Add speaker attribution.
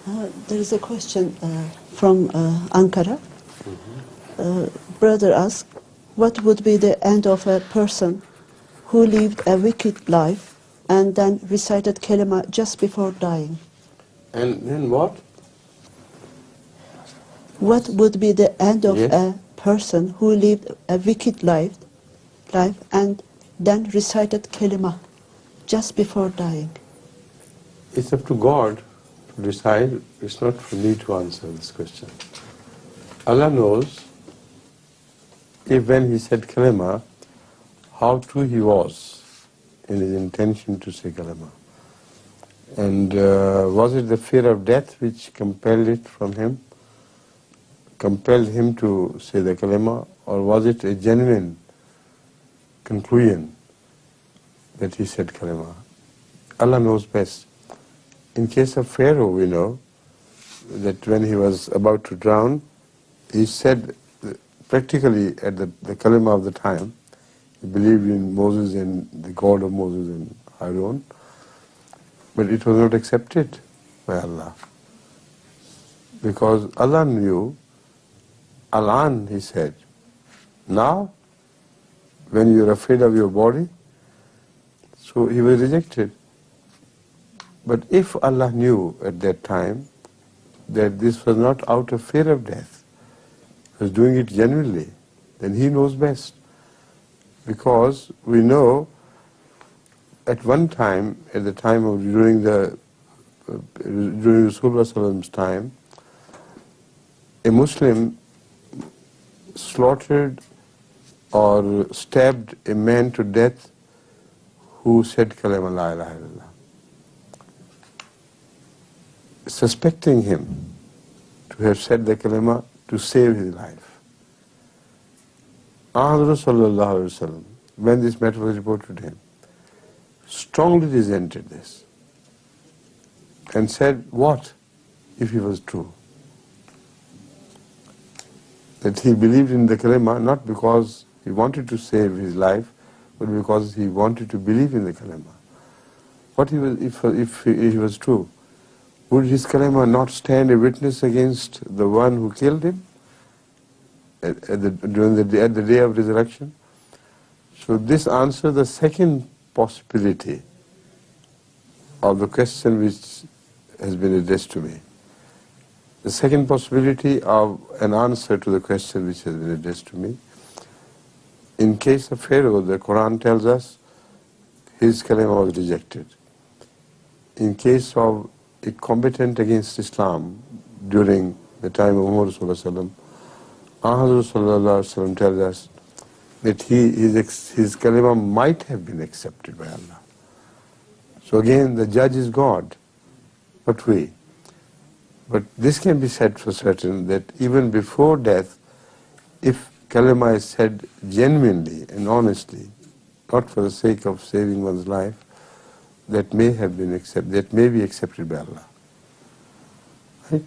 Speaker 1: There is a question from Ankara. Brother asks, what would be the end of a person who lived a wicked life and then recited kalima just before dying?
Speaker 2: And then what?
Speaker 1: What would be the end of a person who lived a wicked life and then recited kalima just before dying?
Speaker 2: It's up to God to decide. It's not for me to answer this question. Allah knows if when he said kalima, how true he was in his intention to say kalima. And was it the fear of death which compelled him to say the kalima, or was it a genuine conclusion that he said kalima? Allah knows best. In case of Pharaoh, we know that when he was about to drown, he said practically at the kalima of the time, he believed in Moses and the God of Moses and Aaron, but it was not accepted by Allah. Because Allah knew, Al-an, he said, now when you are afraid of your body, so he was rejected. But if Allah knew at that time that this was not out of fear of death, he was doing it genuinely, then he knows best. Because we know at one time, at the time of during Rasulullah's time, a Muslim slaughtered or stabbed a man to death who said kalima la ilaha illallah, suspecting him to have said the kalima to save his life. Sallallahu when this matter was reported to him, strongly resented this and said, what if he was true? That he believed in the kalima not because he wanted to save his life, but because he wanted to believe in the kalima. What if he was true? Would his kalima not stand a witness against the one who killed him at the day of resurrection? So this answers the second possibility of the question which has been addressed to me. The second possibility of an answer to the question which has been addressed to me. In case of Pharaoh, the Quran tells us his kalima was rejected. In case of a combatant against Islam during the time of Muhammad sallallahu alaihi wasallam tells us that his kalima might have been accepted by Allah. So again, the judge is God, not we. But this can be said for certain that even before death, if kalima is said genuinely and honestly, not for the sake of saving one's life, that may be accepted by Allah. Right?